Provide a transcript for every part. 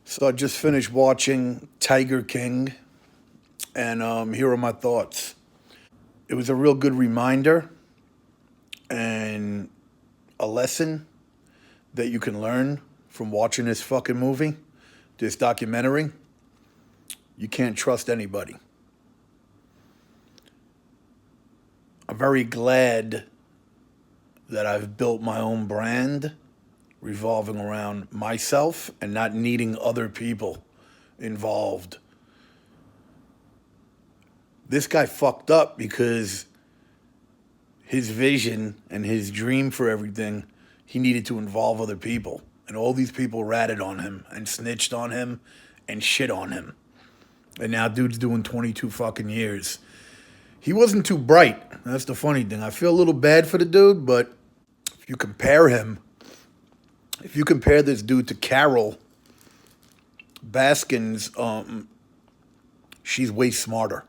So I just finished watching Tiger King, and here are my thoughts. It was a real good reminder and a lesson that you can learn from watching this fucking movie, this documentary. You can't trust anybody. I'm very glad that I've built my own brand revolving around myself and not needing other people involved. This guy fucked up because his vision and his dream for everything, he needed to involve other people. And all these people ratted on him and snitched on him and shit on him. And now dude's doing 22 fucking years. He wasn't too bright. That's the funny thing. I feel a little bad for the dude, but if you compare him, if you compare this dude to Carol Baskins, she's way smarter.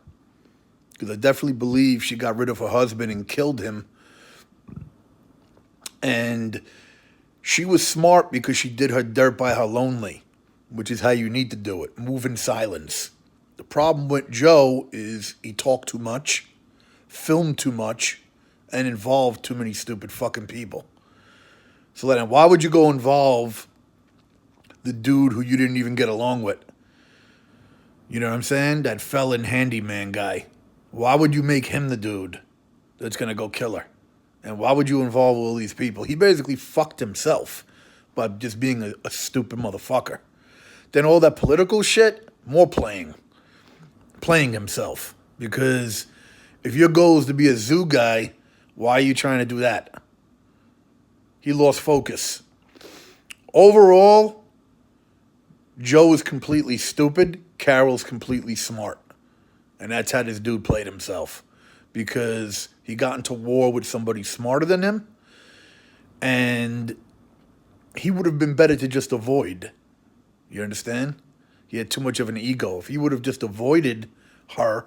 Because I definitely believe she got rid of her husband and killed him. And she was smart because she did her dirt by her lonely, which is how you need to do it. Move in silence. The problem with Joe is he talked too much, filmed too much, and involved too many stupid fucking people. So then why would you go involve the dude who you didn't even get along with? You know what I'm saying? That felon handyman guy. Why would you make him the dude that's going to go kill her? And why would you involve all these people? He basically fucked himself by just being a stupid motherfucker. Then all that political shit, more playing himself. Because if your goal is to be a zoo guy, why are you trying to do that? He lost focus. Overall, Joe is completely stupid. Carol's completely smart. And that's how this dude played himself. Because he got into war with somebody smarter than him. And he would have been better to just avoid. You understand? He had too much of an ego. If he would have just avoided her,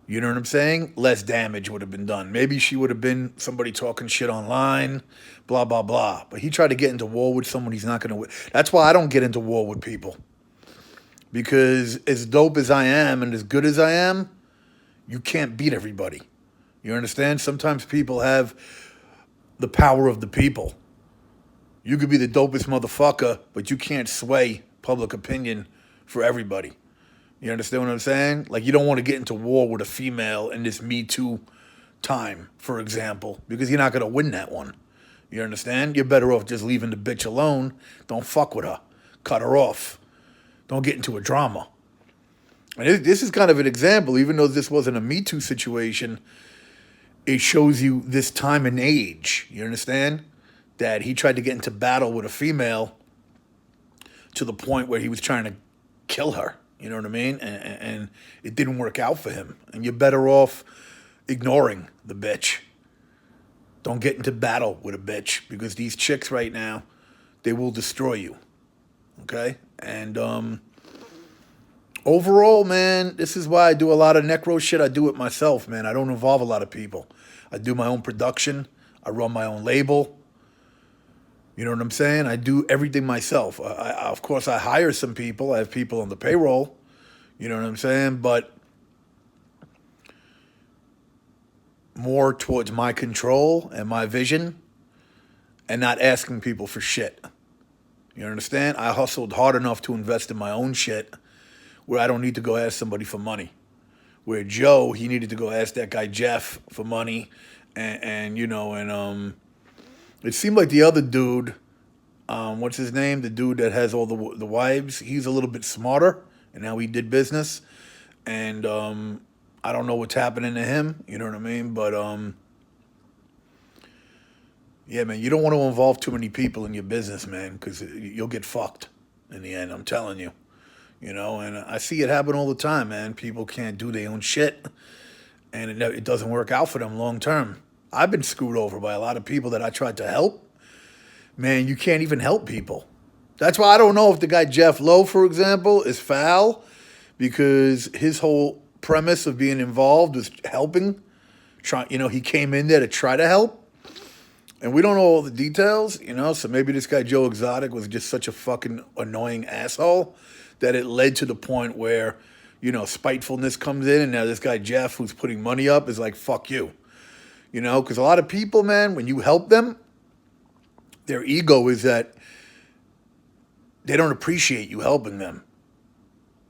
you know what I'm saying? Less damage would have been done. Maybe she would have been somebody talking shit online, blah, blah, blah. But he tried to get into war with someone he's not going to. That's why I don't get into war with people. Because as dope as I am and as good as I am, you can't beat everybody. You understand? Sometimes people have the power of the people. You could be the dopest motherfucker, but you can't sway public opinion for everybody. You understand what I'm saying? Like, you don't want to get into war with a female in this Me Too time, for example, because you're not going to win that one. You understand? You're better off just leaving the bitch alone. Don't fuck with her. Cut her off. Don't get into a drama. And this is kind of an example, even though this wasn't a Me Too situation, it shows you this time and age. You understand? That he tried to get into battle with a female to the point where he was trying to kill her. You know what I mean? And it didn't work out for him. And you're better off ignoring the bitch. Don't get into battle with a bitch because these chicks right now, they will destroy you. Okay? And overall, man, this is why I do a lot of necro shit. I do it myself, man. I don't involve a lot of people. I do my own production. I run my own label. You know what I'm saying? I do everything myself. Of course, I hire some people. I have people on the payroll. You know what I'm saying? But more towards my control and my vision and not asking people for shit. You understand? I hustled hard enough to invest in my own shit where I don't need to go ask somebody for money. Where Joe, he needed to go ask that guy Jeff for money. And it seemed like the other dude, what's his name? The dude that has all the wives. He's a little bit smarter in how he did business. And I don't know what's happening to him. You know what I mean? But yeah, man, you don't want to involve too many people in your business, man, because you'll get fucked in the end. I'm telling you. You know, and I see it happen all the time, man. People can't do their own shit, and it doesn't work out for them long term. I've been screwed over by a lot of people that I tried to help. Man, you can't even help people. That's why I don't know if the guy Jeff Lowe, for example, is foul, because his whole premise of being involved was helping. He came in there to try to help. And we don't know all the details, you know, so maybe this guy Joe Exotic was just such a fucking annoying asshole that it led to the point where, you know, spitefulness comes in, and now this guy Jeff, who's putting money up, is like, fuck you. You know, because a lot of people, man, when you help them, their ego is that they don't appreciate you helping them.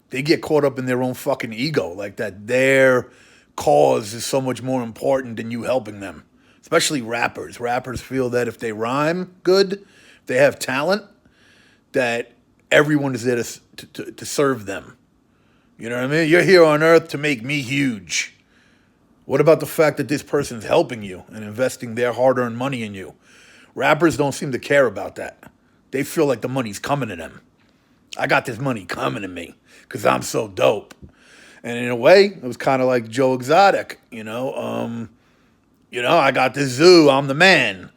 They get caught up in their own fucking ego, like that their cause is so much more important than you helping them. Especially rappers. Rappers feel that if they rhyme good, if they have talent, that everyone is there to serve them. You know what I mean? You're here on earth to make me huge. What about the fact that this person's helping you and investing their hard-earned money in you? Rappers don't seem to care about that. They feel like the money's coming to them. I got this money coming to me because I'm so dope. And in a way, it was kind of like Joe Exotic, you know. I got this zoo, I'm the man,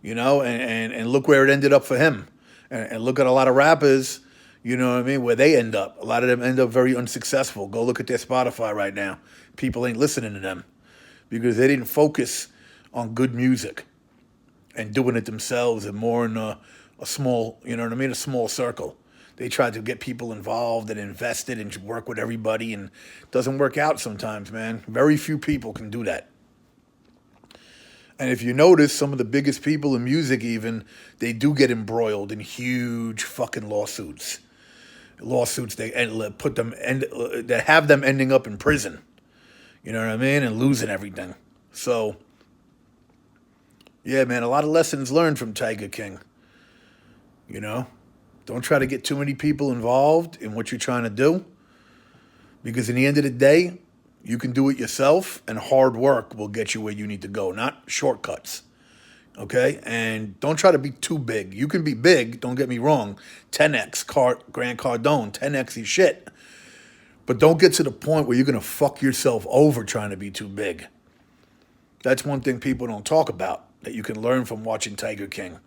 you know, and look where it ended up for him. And look at a lot of rappers, you know what I mean, where they end up. A lot of them end up very unsuccessful. Go look at their Spotify right now. People ain't listening to them because they didn't focus on good music and doing it themselves and more in a small, you know what I mean, a small circle. They tried to get people involved and invested and work with everybody, and it doesn't work out sometimes, man. Very few people can do that. And if you notice, some of the biggest people in music even, they do get embroiled in huge fucking lawsuits. Lawsuits that have them ending up in prison. You know what I mean? And losing everything. So, yeah, man, a lot of lessons learned from Tiger King. You know? Don't try to get too many people involved in what you're trying to do. Because in the end of the day, you can do it yourself, and hard work will get you where you need to go, not shortcuts. Okay? And don't try to be too big. You can be big, don't get me wrong. 10X, Grant Cardone, 10X is shit. But don't get to the point where you're going to fuck yourself over trying to be too big. That's one thing people don't talk about that you can learn from watching Tiger King.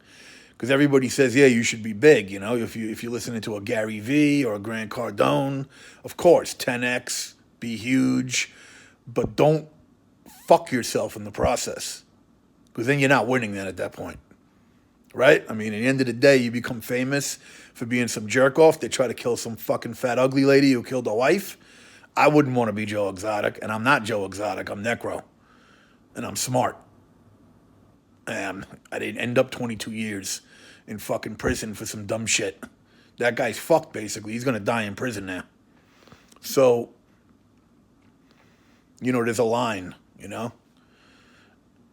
Because everybody says, yeah, you should be big, you know, if you're listening to a Gary Vee or a Grant Cardone, of course, 10X, be huge, but don't fuck yourself in the process. Because then you're not winning then at that point. Right? I mean, at the end of the day, you become famous for being some jerk off that try to kill some fucking fat ugly lady who killed a wife. I wouldn't want to be Joe Exotic, and I'm not Joe Exotic, I'm Necro. And I'm smart. And I didn't end up 22 years in fucking prison for some dumb shit. That guy's fucked, basically. He's going to die in prison now. So, you know, there's a line, you know?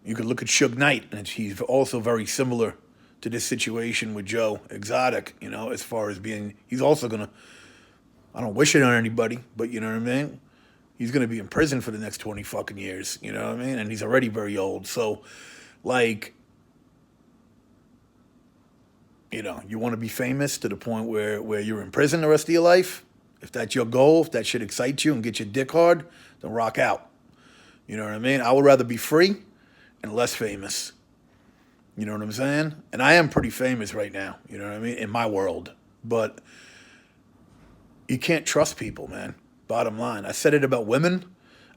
You could look at Suge Knight, and he's also very similar to this situation with Joe Exotic, you know, as far as being, he's also going to, I don't wish it on anybody, but you know what I mean? He's going to be in prison for the next 20 fucking years, you know what I mean? And he's already very old. So, like, you know, you want to be famous to the point where you're in prison the rest of your life? If that's your goal, if that shit excites you and get your dick hard, then rock out. You know what I mean? I would rather be free and less famous. You know what I'm saying? And I am pretty famous right now, you know what I mean, in my world. But you can't trust people, man. Bottom line. I said it about women,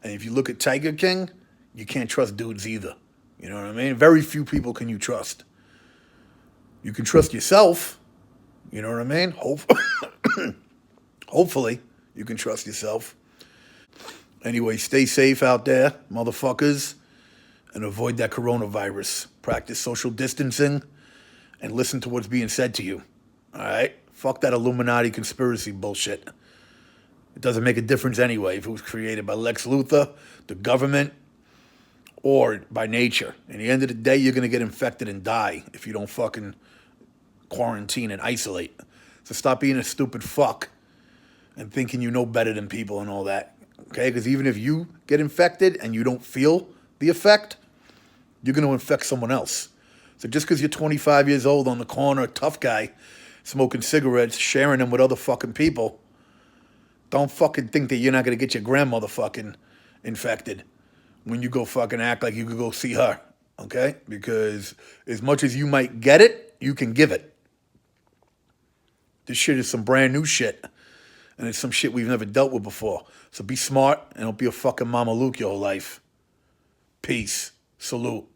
and if you look at Tiger King, you can't trust dudes either. You know what I mean? Very few people can you trust. You can trust yourself. You know what I mean? Hopefully, you can trust yourself. Anyway, stay safe out there, motherfuckers, and avoid that coronavirus. Practice social distancing and listen to what's being said to you. All right? Fuck that Illuminati conspiracy bullshit. It doesn't make a difference anyway if it was created by Lex Luthor, the government, or by nature. In the end of the day, you're going to get infected and die if you don't fucking quarantine and isolate. So stop being a stupid fuck and thinking you know better than people and all that. Okay? Because even if you get infected and you don't feel the effect, you're going to infect someone else. So just because you're 25 years old on the corner, tough guy, smoking cigarettes, sharing them with other fucking people, don't fucking think that you're not going to get your grandmother fucking infected when you go fucking act like you could go see her. Okay? Because as much as you might get it, you can give it. This shit is some brand new shit. And it's some shit we've never dealt with before. So be smart and don't be a fucking Mama Luke your whole life. Peace. Salute.